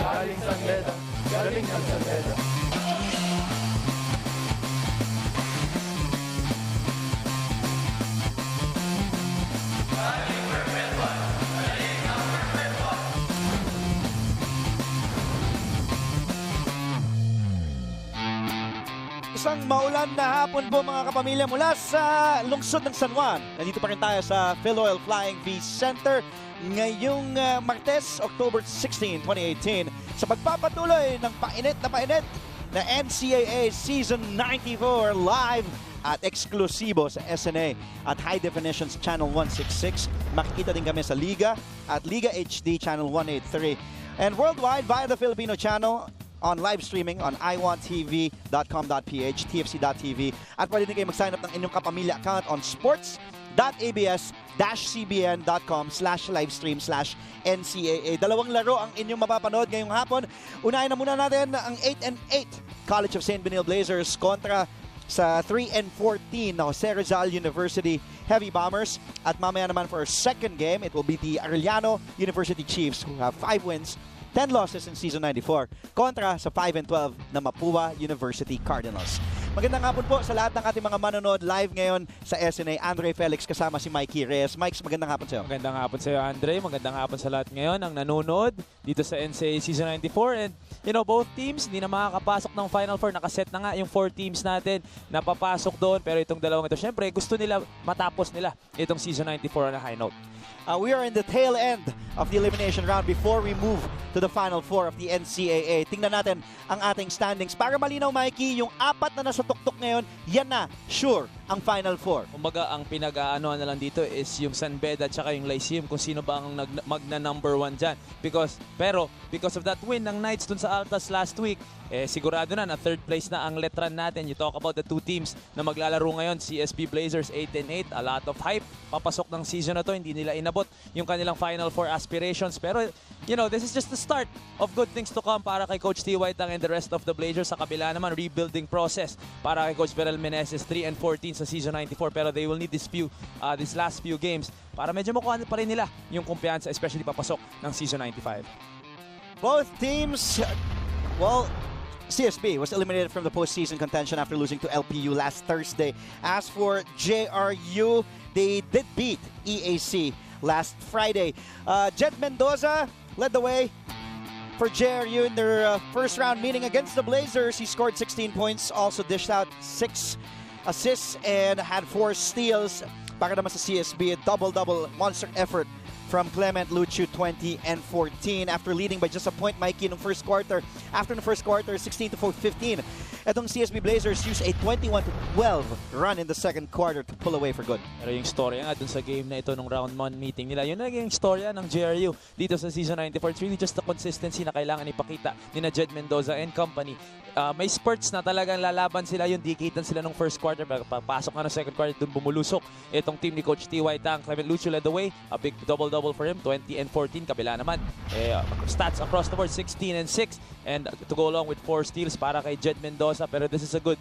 galing San Beda, galing ng San Beda. Isang maulan na hapon po mga kapamilya mula sa lungsod ng San Juan. Nandito pa rin tayo sa Philoil Flying V Center ngayong Martes, October 16, 2018 sa pagpapatuloy ng painit na NCAA Season 94 live at eksklusibo sa SNA at High Definitions Channel 166. Makikita din kami sa Liga at Liga HD Channel 183 and worldwide via the Filipino channel on live streaming on iwanttv.com.ph, tfc.tv, at pwede din kayo mag-sign up ng inyong kapamilya account on sports.abs-cbn.com/livestream/NCAA. Dalawang laro ang inyong mapapanood ngayong hapon. Unahin na muna natin ang 8-8 College of St. Benilde Blazers kontra sa 3-14 na José Rizal University Heavy Bombers. At mamaya naman for our second game, it will be the Arellano University Chiefs who have 5 wins, 10 losses in Season 94 kontra sa 5-12 na Mapua University Cardinals. Magandang hapon po sa lahat ng ating mga manonood live ngayon sa SNA. Andre Felix kasama si Mikey Reyes. Mike, magandang hapon sa iyo. Magandang hapon sa iyo, Andre. Magandang hapon sa lahat ngayon ang nanonood dito sa NCAA Season 94. And you know, both teams hindi na makakapasok ng Final Four. Nakaset na nga yung 4 teams natin na papasok doon. Pero itong dalawang ito, syempre gusto nila matapos nila itong Season 94 on a high note. We are in the tail end of the elimination round before we move to the Final Four of the NCAA. Tingnan natin ang ating standings. Para malinaw, Mikey, yung 4 na nasa tuktok ngayon, yan na, sure, ang Final Four. Kumbaga, ang pinag-aanoan na lang dito is yung San Beda at saka yung Lyceum, kung sino ba ang magna-number 1 dyan. Because of that win ng Knights dun sa Altas last week, sigurado na 3rd place na ang letran natin. You talk about the 2 teams na maglalaro ngayon, CSB Blazers 8-8, a lot of hype. Papasok ng season na to, hindi nila inabot yung kanilang Final Four aspirations. Pero, you know, this is just the start of good things to come para kay Coach T. White and the rest of the Blazers. Sa kabila naman, rebuilding process para kay Coach Beryl Meneses, 3-14 sa Season 94. Pero they will need these last few games para medyo makuha pa rin nila yung kumpiyansa, especially papasok ng Season 95. Both teams, well, CSB was eliminated from the postseason contention after losing to LPU last Thursday. As for JRU, they did beat EAC last Friday. Jed Mendoza led the way for JRU in their first round meeting against the Blazers. He scored 16 points, also dished out 6 assists and had 4 steals. Para naman sa CSB, a double-double monster effort from Clement Luchu, 20 and 14 after leading by just a point, Mikey, in the first quarter. After the first quarter, 16-15. Itong CSB Blazers used a 21-12 run in the second quarter to pull away for good. Pero yung storya nga dun sa game na ito nung round 1 meeting nila, yun na yung storya ng JRU dito sa Season 94. It's really just the consistency na kailangan ipakita ni na Jed Mendoza and company. May spurts na talagang lalaban sila, yung dikitan sila nung first quarter. Pagpasok nga ng second quarter, dun bumulusok itong team ni Coach T. White. Clement Luchu led the way, a big double-double for him, 20 and 14. Kabila naman, stats across the board, 16 and 6. And to go along with 4 steals para kay Jed Mendoza. Pero this is a good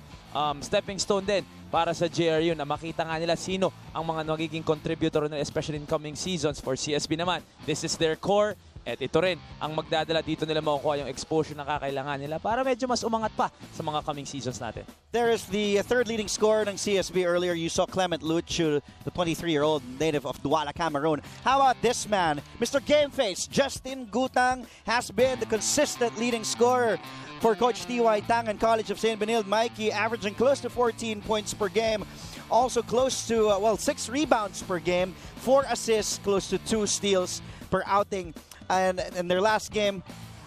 stepping stone din para sa JRU na makita nga nila sino ang mga magiging contributor nila, especially in coming seasons. For CSB naman, this is their core. At ito rin ang magdadala dito nila makukuha yung exposure na kakailangan nila para medyo mas umangat pa sa mga coming seasons natin. There is the third leading scorer ng CSB earlier. You saw Clement Luchu, the 23-year-old native of Douala, Cameroon. How about this man? Mr. Gameface, Justin Gutang, has been the consistent leading scorer for Coach T.Y. Tang and College of St. Benilde. Mikey averaging close to 14 points per game. Also close to, 6 rebounds per game, 4 assists, close to 2 steals per outing. And in their last game,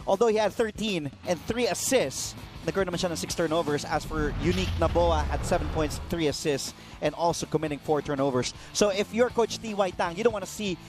although he had 13 and 3 assists, nagkaroon naman siya ng 6 turnovers. As for Unique Naboa, had 7 points, 3 assists, and also committing 4 turnovers. So if you're Coach T.Y. Tang, you don't want to see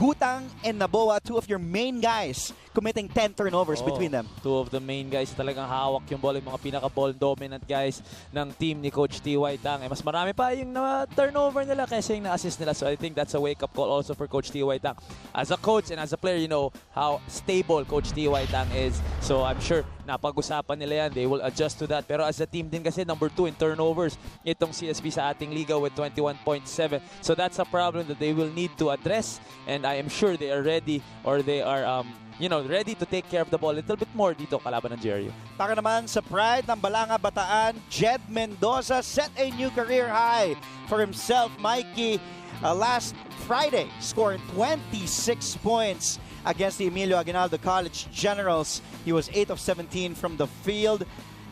Gutang and Naboa, 2 of your main guys, committing 10 turnovers between them. 2 of the main guys talagang hawak yung ball, yung mga pinaka-ball dominant guys ng team ni Coach T.Y. Tang. Mas marami pa yung turnover nila kaysa yung na-assist nila. So I think that's a wake-up call also for Coach T.Y. Tang. As a coach and as a player, you know how stable Coach T.Y. Tang is. So I'm sure napag-usapan nila yan. They will adjust to that. Pero as a team din kasi, number 2 in turnovers itong CSB sa ating liga with 21.7. So that's a problem that they will need to address. And I am sure they are ready, or they are you know, ready to take care of the ball a little bit more dito kalaban ng JRU. Para naman sa pride ng Balanga Bataan, Jed Mendoza set a new career high for himself. Mikey, last Friday, scored 26 points against the Emilio Aguinaldo College Generals. He was 8 of 17 from the field,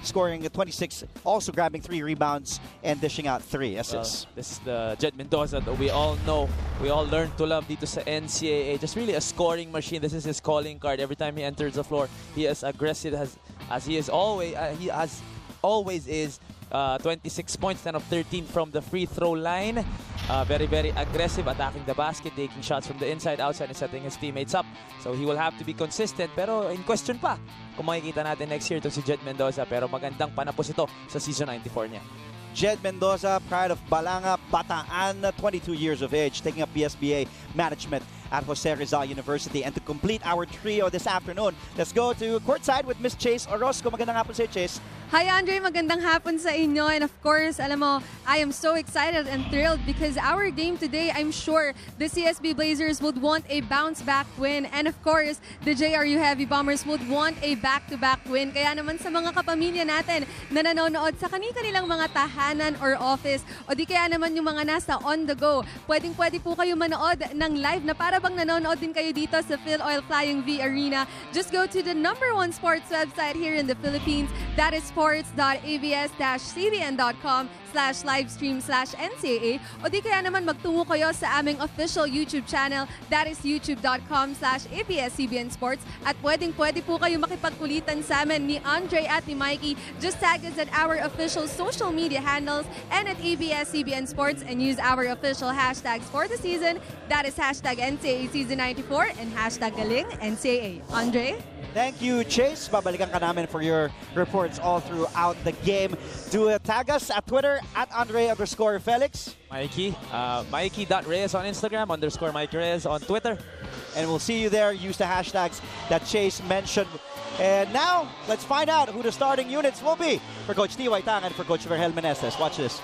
scoring 26, also grabbing 3 rebounds and dishing out 3 assists. This is the Jed Mendoza that we all know, we all learned to love dito sa NCAA. Just really a scoring machine. This is his calling card. Every time he enters the floor, he is aggressive as he is always. He has always is. 26 points, 10 of 13 from the free throw line. Very, very aggressive, attacking the basket, taking shots from the inside, outside, and setting his teammates up. So he will have to be consistent. Pero in question pa kung makikita natin next year to si Jed Mendoza. Pero magandang panapos ito sa season 94 niya. Jed Mendoza, pride of Balanga Bataan, 22 years of age, taking up BSBA management at José Rizal University. And to complete our trio this afternoon, let's go to Courtside with Miss Chase Orozco. Magandang hapon sa'yo, Chase. Hi Andre, magandang hapon sa inyo. And of course, alam mo, I am so excited and thrilled because our game today, I'm sure the CSB Blazers would want a bounce-back win. And of course, the JRU Heavy Bombers would want a back-to-back win. Kaya naman sa mga kapamilya natin na nanonood sa kanilang mga tahanan or office o di kaya naman yung mga nasa on the go, pwedeng-pwede po kayo manood ng live na para bang nanonood din kayo dito sa Phil Oil Flying V Arena. Just go to the #1 sports website here in the Philippines. That is sports.abs-cbn.com/livestream/NCAA o di kaya naman magtungo kayo sa aming official YouTube channel. That is youtube.com/ABS-CBN Sports at pwedeng-pwede po kayo makipagkulitan sa amin ni Andre at ni Mikey. Just tag us at our official social media handles and at ABS-CBN Sports and use our official hashtags for the season. That is hashtag NCAA Season 94 and hashtag Galing NCAA. Andre? Thank you, Chase. Babalikan ka namin for your reports all throughout the game. Do tag us at Twitter at Andre_Felix. Mikey, Mikey.Reyes on Instagram, _Mikey Reyes on Twitter. And we'll see you there. Use the hashtags that Chase mentioned. And now, let's find out who the starting units will be for Coach T.Y. Tang and for Coach Vergel Meneses. Watch this.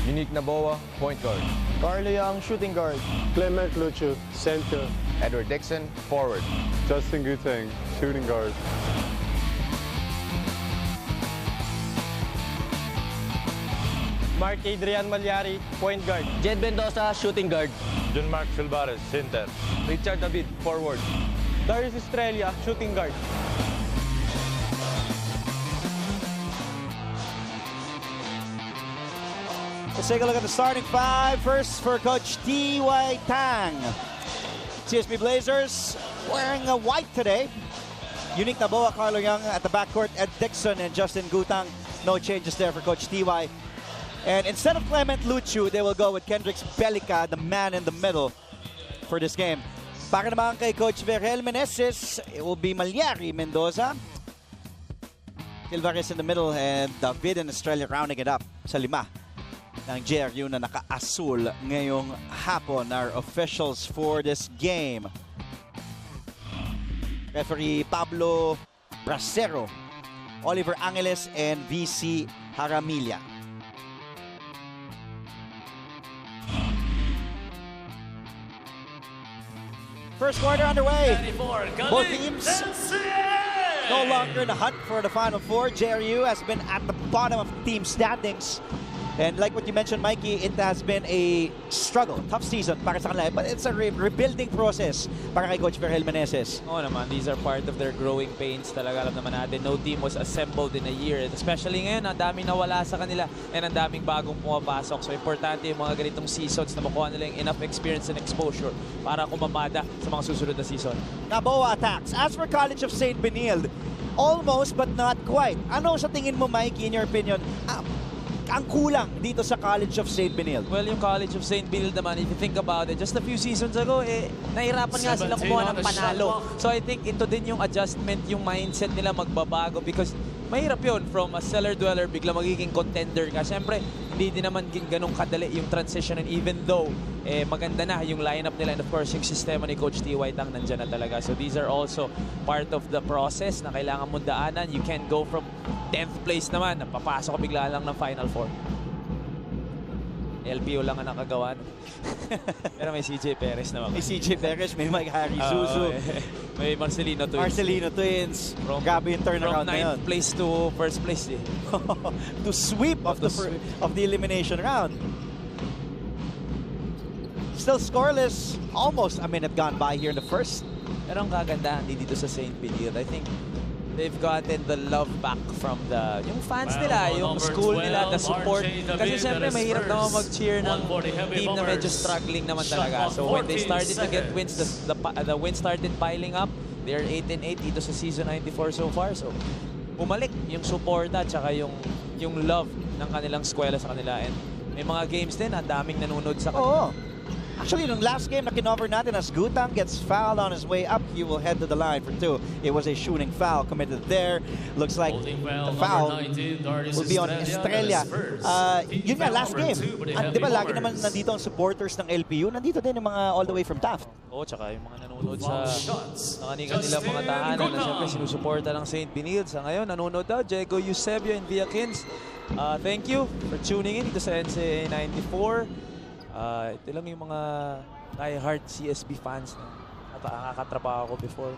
Unique Naboa, point guard. Carlo Young, shooting guard. Clement Lucho, center. Edward Dixon, forward. Justin Guteng, shooting guard. Mark Adrian Malyari, point guard. Jed Mendoza, shooting guard. John Mark Silvares, center. Richard David, forward. Darius Estrella, shooting guard. Let's take a look at the starting five. First for Coach T.Y. Tang. CSB Blazers wearing a white today. Unique Naboa, Carlo Young at the backcourt, Ed Dixon and Justin Gutang. No changes there for Coach T.Y. And instead of Clement Luchu, they will go with Kendricks Belica, the man in the middle for this game. Para naman kay Coach Vergel Meneses, it will be Malyari Mendoza. Silvares in the middle and David and Estrella rounding it up sa lima ng JRU na naka-asul ngayong hapon. Our officials for this game. Referee Pablo Bracero, Oliver Angeles, and VC Haramilla. First quarter underway. Both teams no longer in the hunt for the Final Four. JRU has been at the bottom of team standings. And like what you mentioned, Mikey, it has been a struggle, tough season para sa kanila. But it's a rebuilding process para kay Coach Vergel Meneses. Oo naman, these are part of their growing pains. Talaga alam naman natin, no team was assembled in a year. And especially ngayon, ang daming nawala sa kanila and ang daming bagong pumapasok. So importante yung mga ganitong seasons na makuha nila yung enough experience and exposure para kumamada sa mga susunod na season. Naboa attacks. As for College of St. Benilde, almost but not quite. Ano sa tingin mo, Mikey, in your opinion, ang kulang dito sa College of St. Benilde? Well, yung College of St. Benilde naman, if you think about it, just a few seasons ago, nahirapan nga sila kumuha ng panalo. So I think ito din yung adjustment, yung mindset nila magbabago because mahirap yun from a cellar dweller, bigla magiging contender ka. Siyempre, hindi din naman ganun kadali yung transition, and even though maganda na yung lineup nila, and of course yung sistema ni Coach T.Y. Tang nandyan na talaga. So these are also part of the process na kailangan mong daanan. You can't go from 10th place naman, napapasok ka bigla lang ng Final Four. LPO lang ang nakagawa. Pero may CJ Perez naman. May CJ Perez, may Mike Harry Zuzu. May Marcelino Twins. Marcelino Twins. Grabe yung turnaround na yun. From 9th place to first place. To sweep of the elimination round. Still scoreless. Almost a minute gone by here in the first. Pero ang kagandahan dito sa St. Benilde, I think they've gotten the love back from yung fans nila, yung school nila, the support. Kasi siyempre mahirap naman mag-cheer ng team na medyo struggling naman talaga. So when they started to get wins, the wins started piling up. They're 8-8 dito sa season 94 so far. So bumalik yung suporta at saka yung love ng kanilang eskwela sa kanila. And may mga games din, ang daming nanonood sa kanila. Actually, in the last game na kinover natin, as Gutang gets fouled on his way up, he will head to the line for 2. It was a shooting foul committed there. Looks like the foul will be on Estrella. Yun nga, last game. Di ba lagi naman nandito ang supporters ng LPU? Nandito din yung mga all the way from Taft. Tsaka yung mga nanonood sa nilang mga tahanan na siyempre sinusuporta ng St. Benilde. Sa ngayon, nanonood daw, Diego Eusebio and Viakins. Thank you for tuning in dito sa NCAA 94. Ito lang yung mga die-hard CSB fans na nakakatrabaho ko before.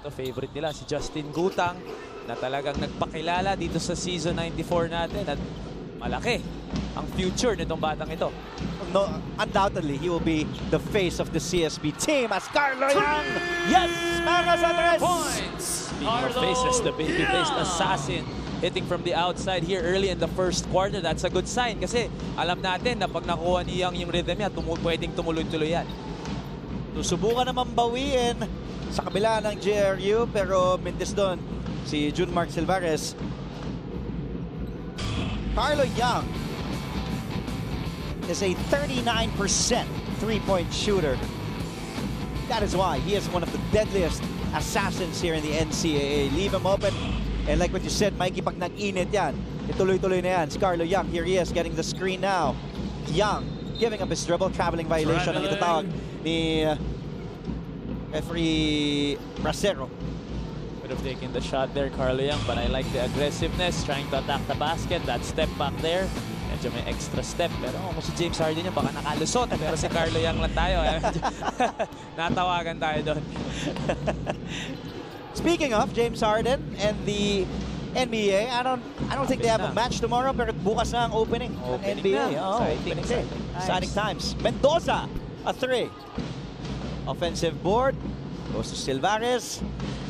Ito, favorite nila, si Justin Gutang, na talagang nagpakilala dito sa season 94 natin. At malaki ang future nitong batang ito. No, undoubtedly, he will be the face of the CSB team as Carlo Yang. Yes! Para sa tres! Speaking of faces, the baby-faced assassin hitting from the outside here early in the first quarter. That's a good sign kasi alam natin na pag nakuha ni Yang yung rhythm niya, pwedeng tumuloy-tuloy yan. Susubukan naman bawiin sa kabila ng JRU, pero mintis doon si Jun Mark Silvares. Carlo Yang is a 39% three-point shooter. That is why he is one of the deadliest assassins here in the NCAA. Leave him open. And like what you said, Mikey, pag nag-init yan, ituloy-tuloy na yan. Si Carlo Yang, here he is, getting the screen now. Yang, giving up his dribble, traveling violation ang itatawag ni referee Bracero. Could have taken the shot there, Carlo Yang, but I like the aggressiveness, trying to attack the basket. That step back there, medyo may extra step. Pero si James Harden yan, baka nakalusot. Pero si Carlo Yang lang tayo. Natawagan tayo doon. Speaking of James Harden and the NBA, I don't think they have a match tomorrow, pero bukas na ang opening ng NBA. Opening day. Exciting times. Mendoza, a 3. Offensive board goes to Silvares,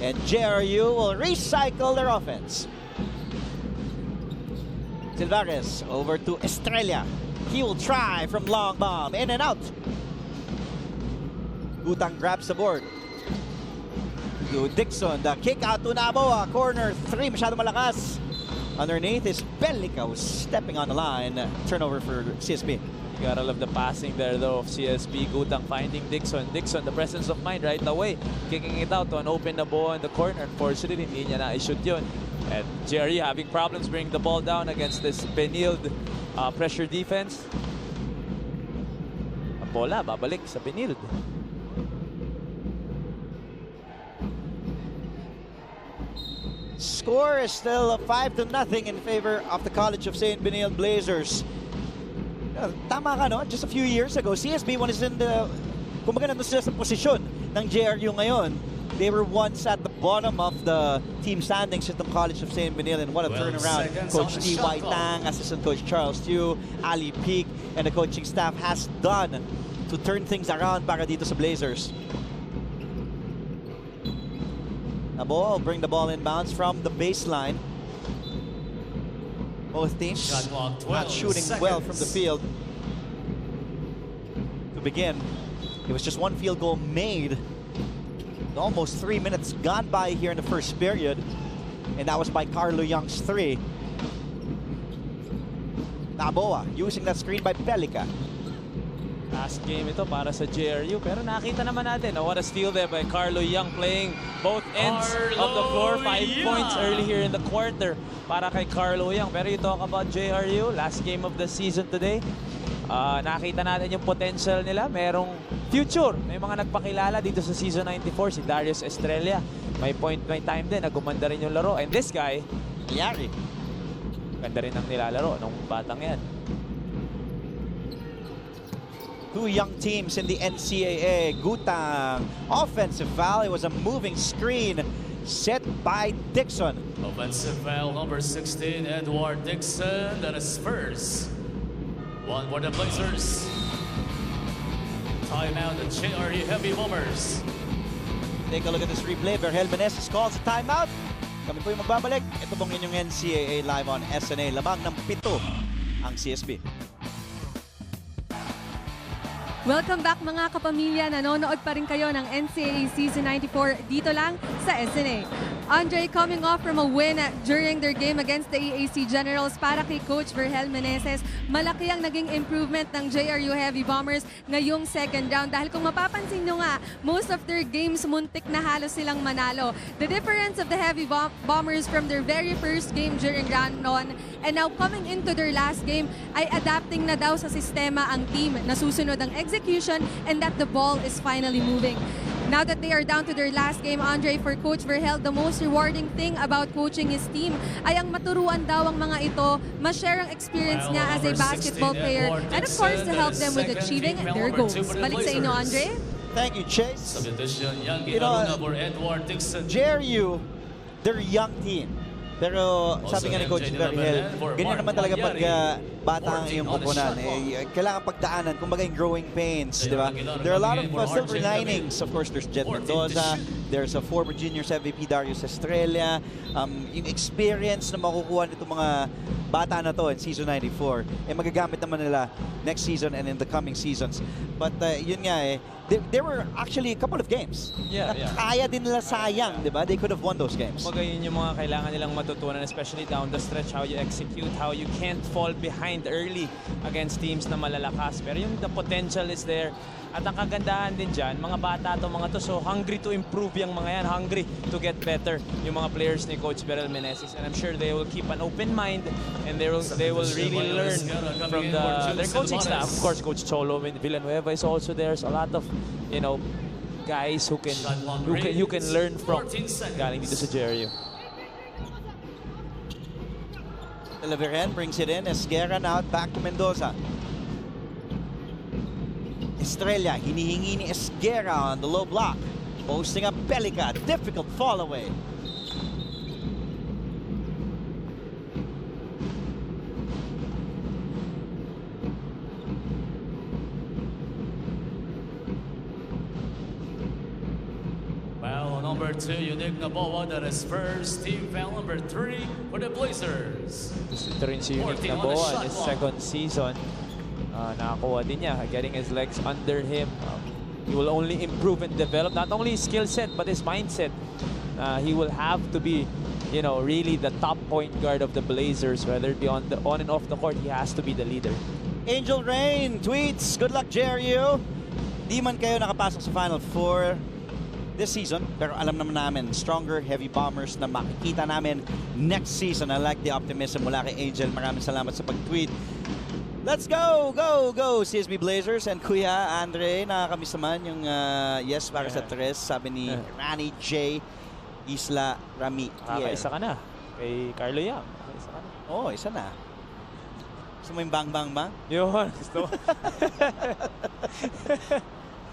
and JRU will recycle their offense. Silvares over to Estrella. He will try from long bomb, in and out. Gutang grabs the board. To Dixon, the kick out to Naboa, corner 3, masyado malakas. Underneath is Bellica who's stepping on the line. Turnover for CSB. You gotta love the passing there though of CSB. Gutang finding Dixon. Dixon, the presence of mind right away. Kicking it out to an open Naboa in the corner. Unfortunately, hindi niya na-shoot yun. And Jerry having problems bringing the ball down against this Benilde pressure defense. Ang bola, babalik sa Benilde. Score is still 5-0 in favor of the College of St. Benilde Blazers. Tama ka, no? Just a few years ago, CSB is in the, kumbaga nandun sila sa posisyon ng JRU ngayon. They were once at the bottom of the team standings at the College of St. Benilde, and what a turnaround. Coach T.Y. Tang, Assistant Coach Charles Tew, Ali Peak, and the coaching staff has done to turn things around para dito sa Blazers. Naboa will bring the ball inbounds from the baseline. Both teams not shooting well from the field. To begin, it was just one field goal made. Almost 3 minutes gone by here in the first period. And that was by Carlo Yang's 3. Naboa using that screen by Bellica. Last game ito para sa JRU. Pero nakita naman natin, what a steal there by Carlo Young playing both ends of the floor. 5 points early here in the quarter para kay Carlo Young. Pero you talk about JRU, last game of the season today. Nakita natin yung potential nila. Merong future. May mga nagpakilala dito sa season 94. Si Darius Estrella. May time din. Nagumanda rin yung laro. And this guy, Yari. ganda rin ang nilalaro nung batang yan. Two young teams in the NCAA. Gutang. Offensive foul. It was a moving screen set by Dixon. Offensive foul number 16, Edward Dixon. That is first. One for the Blazers. Timeout, the JRU Heavy Bombers. Take a look at this replay. Vergel Meneses calls a timeout. Kami po yung magbabalik. Ito pong inyong NCAA live on SNA. Lamang ng 7 ang CSB. Welcome back mga kapamilya. Nanonood pa rin kayo ng NCAA Season 94 dito lang sa SNA. Andre, coming off from a win during their game against the EAC Generals para kay Coach Vergel Meneses, malaki ang naging improvement ng JRU Heavy Bombers ngayong second round. Dahil kung mapapansin nyo nga, most of their games muntik na halos silang manalo. The difference of the Heavy Bombers from their very first game during round 1 and now coming into their last game ay adapting na daw sa sistema ang team. Nasusunod ang execution and that the ball is finally moving. Now that they are down to their last game, Andre, for Coach Vergel, the most rewarding thing about coaching his team ay ang maturuan daw ang mga ito, ma-share ang experience niya as a basketball player, and of course to help them with achieving their goals. Balik sa inyo, Andre. Thank you, Chase. Substitution, young You know, for Edward Dixon. JRU, they're a young team. Pero sabi nga ni Coach Vergel, ganyan naman talaga pag bata ang iyong pupunan. Kailangan pagdaanan, kumbaga yung growing pains, di ba? There are a lot of silver linings. Of course, there's Jet Mendoza, there's a former juniors MVP Darius Estrella. Yung experience na makukuha nito mga bata na to in season 94, magagamit naman nila next season and in the coming seasons. But yun nga there were actually a couple of games na kaya din nila sayang, di ba? They could have won those games. Yun yung mga kailangan nilang matutunan, especially down the stretch, how you execute, how you can't fall behind early against teams na malalakas. Pero yung the potential is there. At ang kagandahan din dyan, mga bata to mga to, so hungry to improve yung mga yan, hungry to get better yung mga players ni Coach Vergel Meneses. And I'm sure they will keep an open mind and they will really learn from their coaching staff. Of course, Coach Cholo Villanueva is also there. So a lot of, guys who can learn from galing dito sa JRU. Vergel brings it in. Esguerra now back to Mendoza. Estrella, hinihingi ni Esguerra on the low block. Posting up Belica. Difficult fall away. Foul number 2, Unique Naboa. That is first. Team foul number 3 for the Blazers. Ito rin si Unique Naboa in his second season. Nakakuha din niya, getting his legs under him. He will only improve and develop not only his skill set but his mindset. He will have to be, really the top point guard of the Blazers, whether it be on and off the court. He has to be the leader. Angel Rain tweets, good luck JRU. Di man kayo nakapasok sa Final Four this season, pero alam naman namin, stronger Heavy Bombers na makikita namin next season. I like the optimism mula kay Angel. Maraming salamat sa pag-tweet. Let's go, go, go, CSB Blazers. And Kuya Andre, nakakamiss naman yung yes para sa tres, sabi ni Rani J. Isla Rami. Isa ka na kay Carlo Young. Isa ka na. Oo, isa na. Gusto mo yung bang-bang ba? Yun, gusto.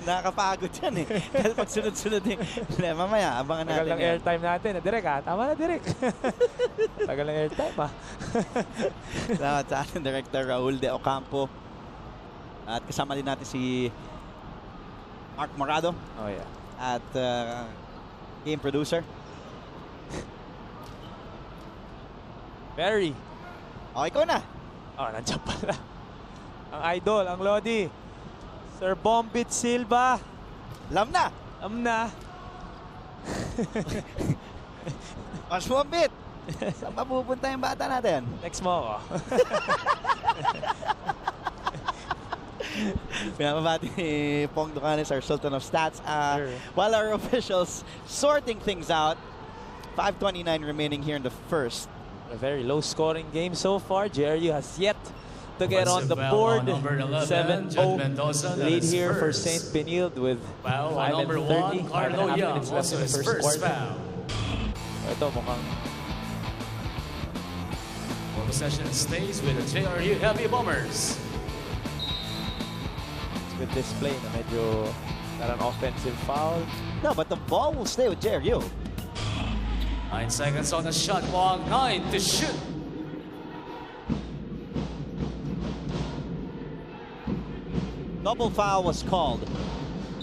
Nakakapagod yan Dahil pag sunod-sunod mamaya, abangan natin. Tagal ng airtime natin. Direk Tama na, Direk. Tagal ng airtime Salamat sa ating Director Raul De Ocampo. At kasama din natin si Mark Morado. Oh yeah. At game producer. Perry. Okay, ikaw na. Nandiyan pala. Ang idol, ang Lodi. Sir Bombit Silva. Lam na. Mas Bombit. Saan mapupunta yung bata natin? Next mo ako. Pinapabati ni Pong Ducanes, our Sultan of Stats. Sure. While our officials sorting things out, 5:29 remaining here in the first. A very low-scoring game so far. JRU has yet to get on the Offensive board. foul on number 11, 7-0 Jed Mendoza, that lead is here for first. St. Benilde with Foul on 5 number and 30. 1, Carlo 5.5 Young, minutes left also in the his first first quarter. foul. Ito mukhang Possession stays with the JRU Heavy Bombers. good display na medyo got an offensive foul. No, but the ball will stay with JRU. 9 seconds on the shot clock, 9 to shoot. Double foul was called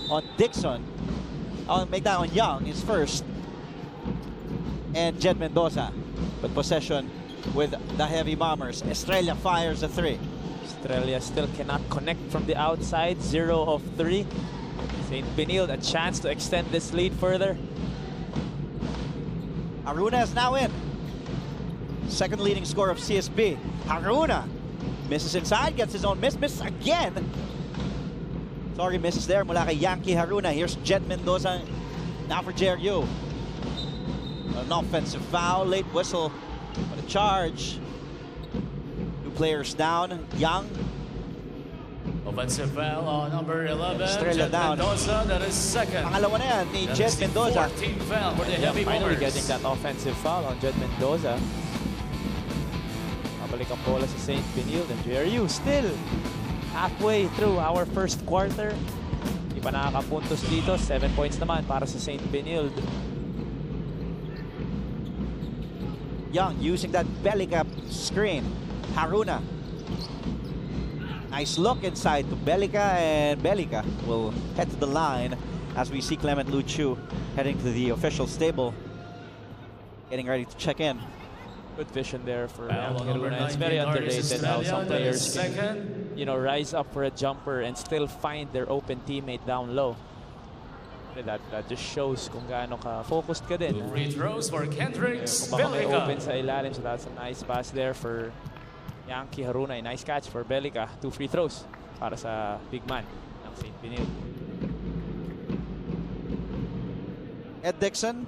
on Dixon. I'll make that on Young, his first. And Jed Mendoza with possession with the Heavy Bombers. Estrella fires a three. Australia still cannot connect from the outside. 0 of 3. St. Benilde a chance to extend this lead further. Haruna is now in. Second leading scorer of CSB. Haruna misses inside, gets his own miss, misses again. Sorry, misses there mula kay Yankee Haruna. Here's Jed Mendoza now for JRU. An offensive foul, late whistle for the charge. Two players down. Young, Offensive foul on number 11, Estrella Jed down. Mendoza, that is second. pangalawa na yan ni That Jed is the Mendoza. 14th foul for the Heavy Finally Bombers. getting that offensive foul on Jed Mendoza. Mabalik ang bola sa St. Benilde and JRU still halfway through our first quarter. Hindi pa nakakapuntos dito. 7 points naman para sa St. Benilde. Young using that belly cap screen. Haruna. Nice look inside to Belica, and Belica will head to the line as we see Clement Luchu heading to the official stable, getting ready to check in. Good vision there for Foul on number Haruna. It's 19, very Darius underrated how Estrella, some that is players can, second. you know, rise up for a jumper and still find their open teammate down low. That just shows kung gaano ka focused ka din. Two free throws for Kendrick Kung baka may Belica. open sa ilalim, so that's a nice pass there for Yankee Haruna. A nice catch for Belica. 2 free throws para sa big man ng St. Benilde. Ed Dixon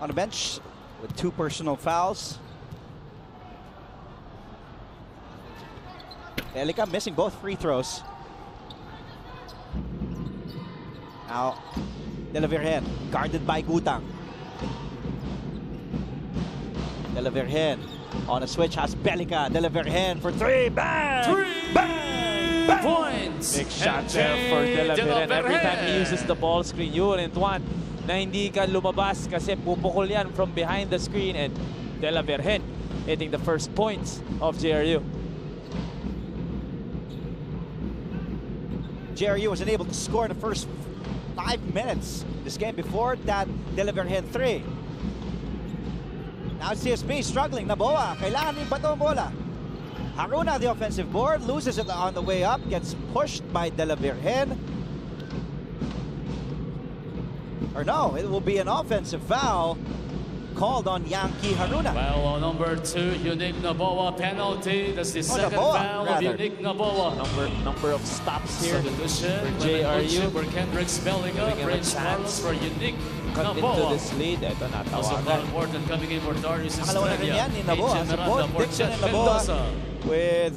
on the bench with 2 personal fouls. Belica missing both free throws. Now, De La Virgen guarded by Gutang. De La Virgen on a switch has Belica. De La Virgen for 3. Bang! Bang! Bang! Points. Big shot And there for De La Virgen. Every Virgen. time he uses the ball screen, you wouldn't want na hindi ka lumabas kasi pupukol yan from behind the screen, and De La Virgen hitting the first points of JRU. JRU was unable to score in the first 5 minutes. This game before that, De La Virgen 3. Now CSB struggling. Naboa, kailangan ni bato ang bola. Haruna, the offensive board, loses it on the way up, gets pushed by De La Virgen. Or no, it will be an offensive foul called on Yankee Haruna. Foul on number 2, Unique Naboa penalty. That's the second Naboa, foul of rather. Unique Naboa. Number of stops here Substitution for Clement JRU. Luchu for Kendrick Belica. Giving him a Prince chance Carlos for Unique cut into Naboa. this lead. Ito Also natawagan. very important coming in for Darius Pangalawa na rin Estrella. yan ni Naboa. Agent Support Miranda for Dixon Jed and Naboa Mendoza. with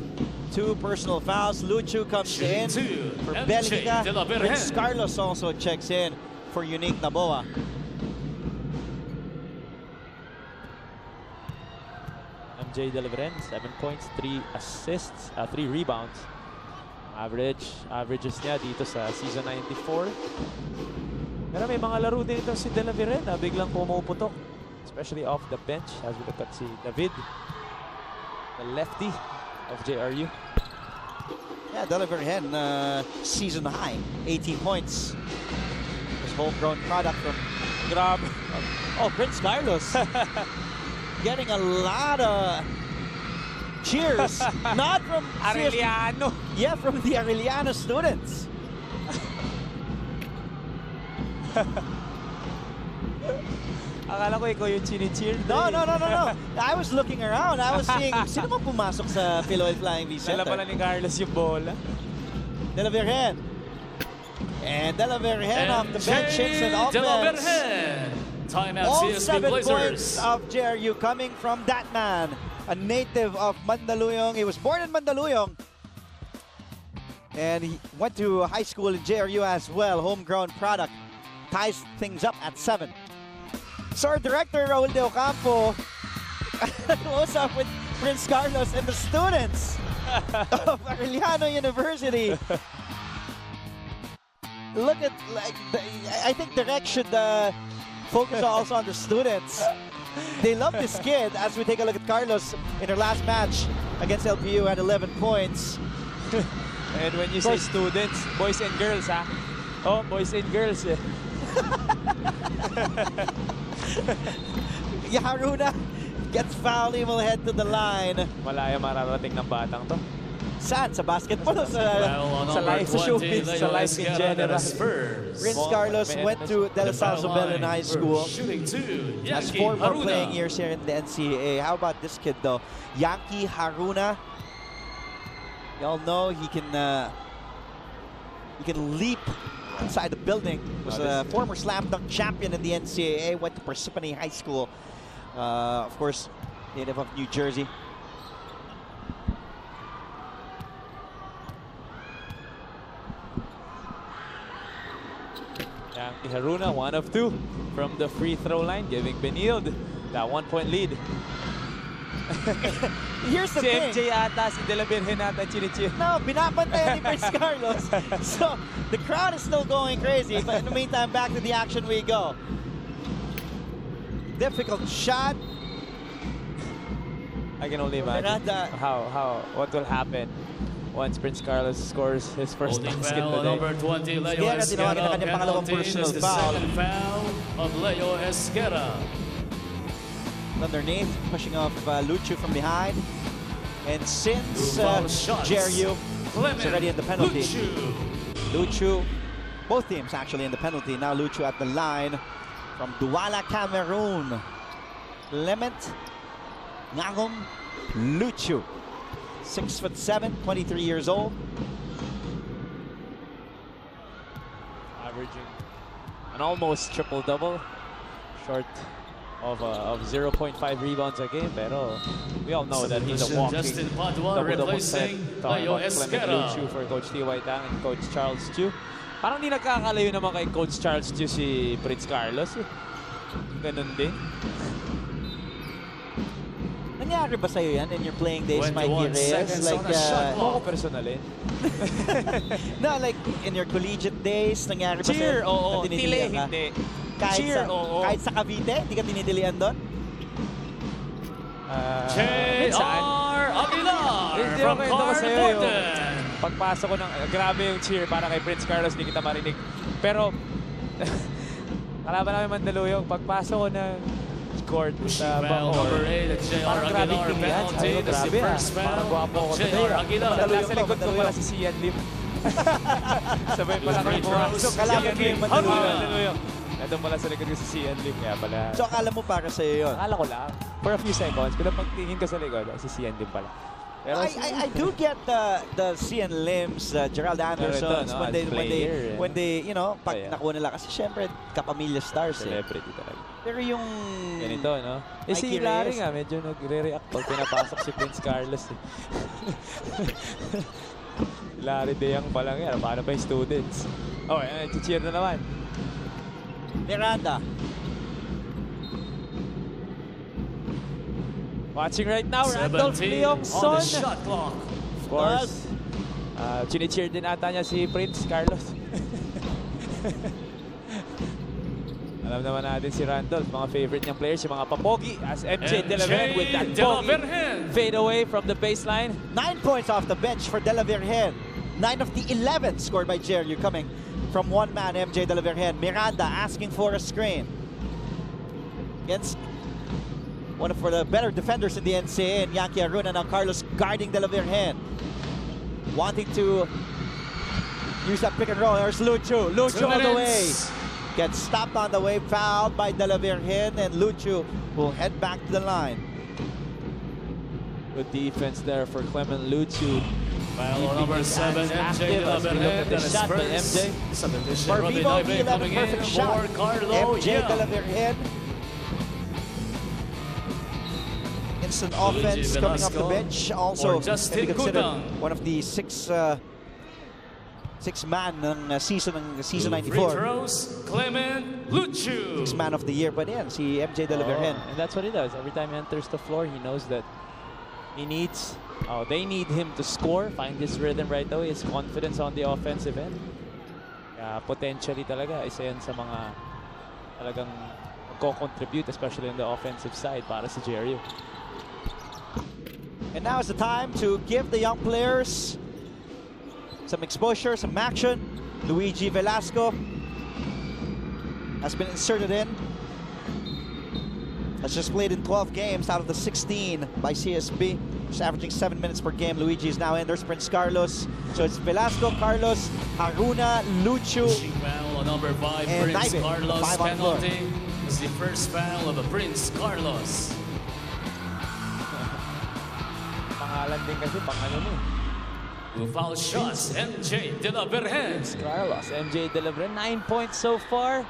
2 personal fouls. Luchu comes Shooting in two, for MJ Belica. De La Virgen. Prince Carlos also checks in for Unique Naboa. MJ De La Virgen, 7 points, 3 assists, 3 rebounds. Averages niya dito sa season 94. Pero may mga laro din ito si De La Virgen na biglang pumuputok, especially off the bench, as we look at si David, the lefty of JRU. Yeah, De La Virgen, season high, 18 points. His homegrown product from Grab. Prince Carlos. Getting a lot of cheers, not from Arellano. Yeah, from the Arellano students. Akala ko ikaw yung chini-cheer. No. I was looking around. I was seeing, sino man pumasok sa Philoil Flying V Dala Center? pala ni Carlos yung bola. De La Virgen. And De La Virgen off the bench hits an De La offense. Virgen. Timeout All CSB 7 Blazers. points of JRU coming from that man, a native of Mandaluyong. He was born in Mandaluyong, and he went to high school in JRU as well. Homegrown product. Ties things up at 7. So our director, Raul De Ocampo, close up with Prince Carlos and the students of Arellano University. Look at, I think Direct should focus also on the students. They love this kid. As we take a look at Carlos in her last match against LPU, had 11 points. And when you say students, boys and girls, ha? Oh, boys and girls, eh. Haruna gets fouled. He will head to the line. Malaya mararating ng batang to. Saan? Sa basketball o sa life, sa showbiz, sa life in general. Prince Carlos went to De La Salle Zobel High School. Has 4 more playing years here in the NCAA. How about this kid though? Yankee Haruna. Y'all know he can leap inside the building. Was a former slam dunk champion in the NCAA. Went to Parsippany High School. Of course, native of New Jersey. Yankee Haruna, 1 of 2 from the free throw line, giving Benilde that 1-point lead. Here's the Si thing. MJ ata, si De La Virgen ata, chinichir. No, binabantayan ni Prince Carlos. So, the crowd is still going crazy. But in the meantime, back to the action we go. Difficult shot. I can only imagine what will happen once Prince Carlos scores his first basket foul today. number 20, Leo Esquera, tinawagan na kanyang pangalawang Penalty personal is the foul. second foul of Leo Esquera. Underneath, pushing off Luchu from behind. And since Foul shots. JRU is already in the penalty. Luchu. Luchu, both teams actually in the penalty. Now Luchu at the line from Douala, Cameroon. Clement Ngangom Luchu. 6'7", 23 years old. Averaging an almost triple-double. Short of 0.5 rebounds a game, pero we all know that he's a walking Justin Padua double-double set. replacing Talking Leo about Clement Esquera. Luchu for Coach T.Y. Tang and Coach Charles Chu. Parang di nagkakalayo naman kay Coach Charles Chu si Prince Carlos. Ganun din. Nangyari ba sa'yo yan in your playing days, 21 Mikey Reyes? seconds Like, on the shot clock. Ako personalin. no, like in your collegiate days, nangyari ba Cheer, sa'yo? oo. Na Tili, tinitilian ka? hindi. Kahit Cheer, sa, oo. Kahit sa Cavite, hindi ka tinitilian doon? JR Aguilar Hindi from ako kwento ko Car sa'yo yung Deportes. pagpasok ko ng, grabe yung cheer para kay Prince Carlos, hindi kita marinig. Pero, kalaban namin Mandaluyong, pagpasok ko ng court sa Foul Bangor, number 8 at JR parang grabe Aguilar tingnan. penalty. Sabi ko, That's the grabe first parang foul gwapo ko of today. JR Aguilar. Nasa likod ko pala si Sian Lim. Sabay pala kami Free throws. pumasok. Kalaban mo yung Mandaluyong. Nandun pala sa likod ko si Sian Lim. Kaya pala, So, akala mo para sa'yo yun? akala ko lang. For a few seconds, pero pagtingin ko sa likod, si Sian Lim pala. Pero I do get the Cian Lims, Gerald Andersons, no, when they, you know, pag Yeah. nakuha nila. Kasi syempre, kapamilya stars eh. celebrity talaga. Pero yung... Ganito, no? Eh si Mikey Larry Reyes. nga, medyo nagre-react pag pinapasok si Prince Carlos. Eh. Larry De Young pa lang yan. Paano pa yung students? Oh, cheer na naman. Miranda. Watching right now, 17 Randolph on Leongson. the shot clock. Of course. Chine-cheer din ata niya si Prince Carlos. Alam naman natin si Randolph, mga favorite niyang players, yung mga papogi. As MJ De La Virgen with that De La pogi Virgen. fade away from the baseline. 9 points off the bench for De La Virgen. 9 of the 11 scored by JRU coming from one man, MJ De La Virgen. Miranda asking for a screen. Against one of the better defenders in the NCAA, and Yankee Aruna. Now Carlos guarding De La Virgen. Wanting to use that pick and roll. There's Luchu. Luchu all the way. Gets stopped on the way, fouled by De La Virgen, and Luchu will head back to the line. Good defense there for Clement Luchu. Foul on number 7, MJ active de la as we look Vergen. at That this is shot by first. MJ. Substitution, For Robin Vivo, Ibe the 11 coming in perfect shot. for Carlo. MJ de la Yeah. Vergen. Instant offense coming off the bench. Also, or Justin can be considered Gutang. one of the six-man ng season 94. Free throws, Clement Luchu. Six-man of the year pa din, si MJ de la Vergen. And that's what he does. Every time he enters the floor, he knows that they need him to score, find his rhythm right away, his confidence on the offensive end. Potentially talaga, isa yan sa mga talagang magko-contribute, especially on the offensive side para sa JRU. And now is the time to give the young players some exposure, some action. Luigi Velasco has been inserted in. Has just played in 12 games out of the 16 by CSB. Just averaging 7 minutes per game. Luigi is now in. There's Prince Carlos. So it's Velasco, Carlos, Haruna, Luchu, Foul on number 5, and Prince Naive. Carlos. 5 on floor. Penalty is the first foul of Prince Carlos. Pangalan din kasi, mo. 2 foul shots, MJ de la Vergen. Carlos, MJ de la Vergen, 9 points so far.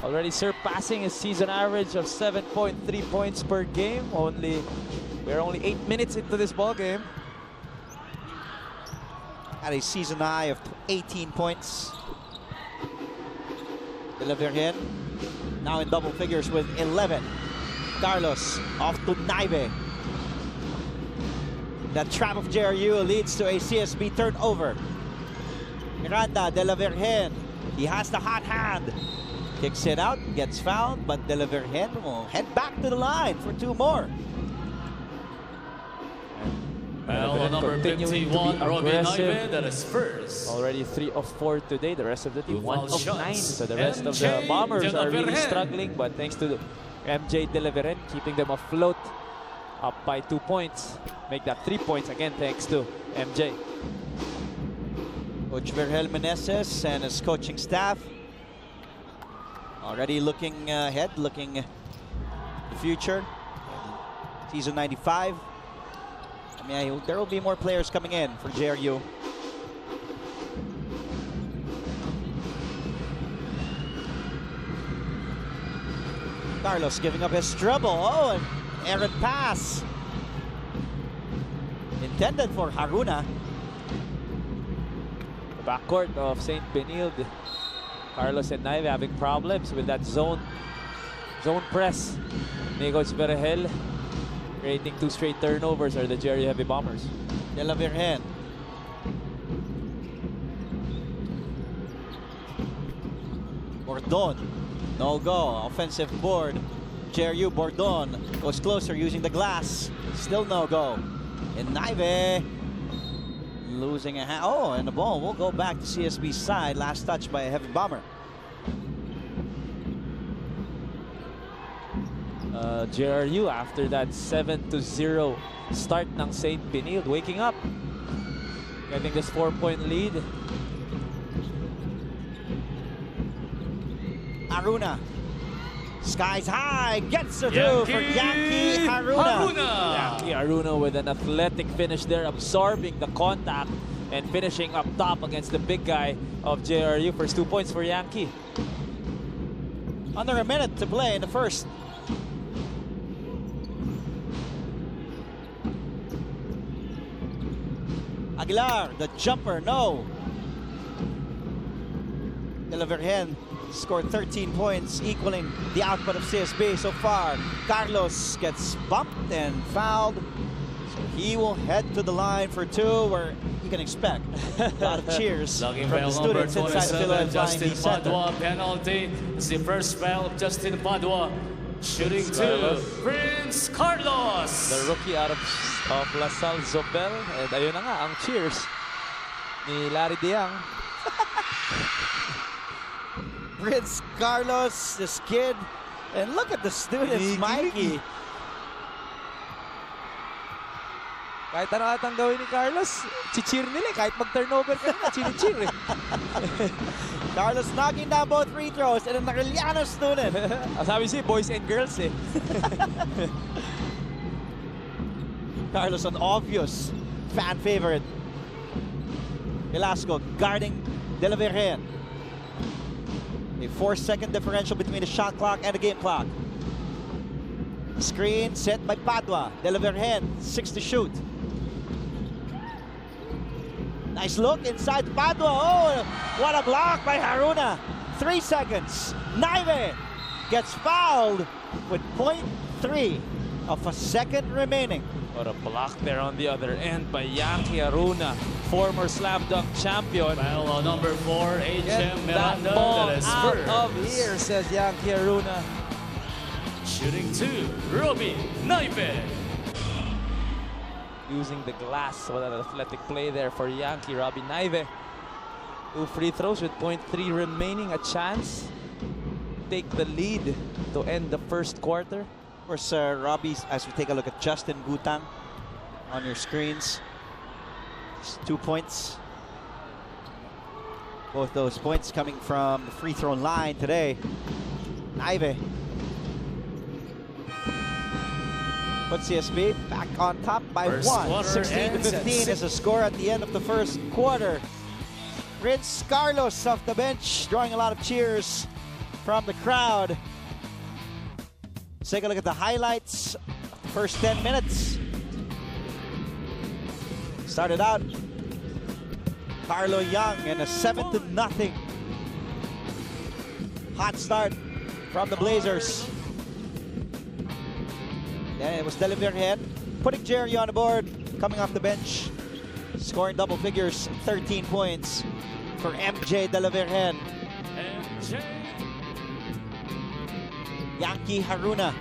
Already surpassing his season average of 7.3 points per game. We're only 8 minutes into this ball game. At a season high of 18 points. De la Vergen now in double figures with 11. Carlos off to Naive. That trap of JRU leads to a CSB turnover. Miranda, De La Vergen, he has the hot hand. Kicks it out, gets fouled, but De La Vergen will head back to the line for 2 more. Foul on number Continuing to be 51, Robin aggressive. Ibe. That is first. Already 3 of 4 today. The rest of the team 1 of 9. shots. So the rest of MJ the Bombers de la are really Vergen. struggling, but thanks to the MJ de la Vergen keeping them afloat, up by 2 points. Make that 3 points again thanks to MJ. Coach Vergel Meneses and his coaching staff already looking ahead, looking the future. Season 95. I mean, there will be more players coming in for JRU. Carlos giving up his dribble. Oh, an errant pass. Intended for Haruna. The backcourt of St. Benilde. Carlos and Naive having problems with that zone press. Coach Vergel creating 2 straight turnovers are the JRU Heavy Bombers. De La Vergen. Bordon. No go. Offensive board. JRU Bordon goes closer using the glass. Still no go. And Naive losing a hand. Oh, and the ball will go back to CSB's side. Last touch by a Heavy Bomber. JRU after that 7-0 start ng St. Benilde waking up, getting this 4-point lead. Haruna, skies high, gets it through for Yankee Haruna. Yankee Haruna with an athletic finish there, absorbing the contact and finishing up top against the big guy of JRU. First 2 points for Yankee. Under a minute to play in the first. Aguilar, the jumper, no. De La Vergen scored 13 points, equaling the output of CSB so far. Carlos gets bumped and fouled. So he will head to the line for 2, where you can expect a lot of cheers from the students inside the Philadelphia Justin Center. Padua penalty. It's the first foul of Justin Padua. Shooting 2, Prince Carlos. The rookie out of La Salle Zobel. And ayun na nga, ang cheers ni Larry Diang. Prince Carlos, this kid. And look at the students, Mikey. Kahit ano atang gawin ni Carlos, chichir nila. Kahit mag-turnover ka na, chinichir eh. Carlos knocking down both free throws, and an Arellano student. Sabi siya, boys and girls eh. Carlos, an obvious fan favorite. Velasco guarding De La Virgen. A 4-second differential between the shot clock and the game clock. Screen set by Padua. De La Virgen, 6 to shoot. Nice look inside Padua. Oh, what a block by Haruna. 3 seconds. Naive gets fouled with 0.3 of a second remaining. What a block there on the other end by Yankee Haruna, former slam dunk champion. Foul on number 4, Get H.M. that Miranda. ball That is out first. of here, says Yankee Haruna. Shooting 2, Robbie Naive. Using the glass. What an athletic play there for Yankee. Robbie Naive. 2 free throws with 0.3 remaining. A chance to take the lead to end the first quarter. Of course, Robbie, as we take a look at Justin Gutang on your screens. Just 2 points. Both those points coming from the free throw line today. Naive. But CSB back on top by First 1. quarter 16 to ends at 15 is the score at the end of the first quarter. Prince Carlos off the bench, drawing a lot of cheers from the crowd. Let's take a look at the highlights. First 10 minutes. Started out Carlo Young and a 7-0 hot start from the Blazers. Then it was De La Virgen putting JRU on the board, coming off the bench, scoring double figures, 13 points for MJ De La Virgen. MJ. Yankee Haruna,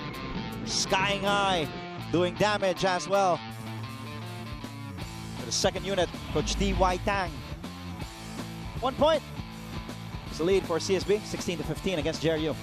skying high, doing damage as well. For the second unit, Coach D.Y. Tang. 1 point. It's the lead for CSB, 16 to 15 against JRU.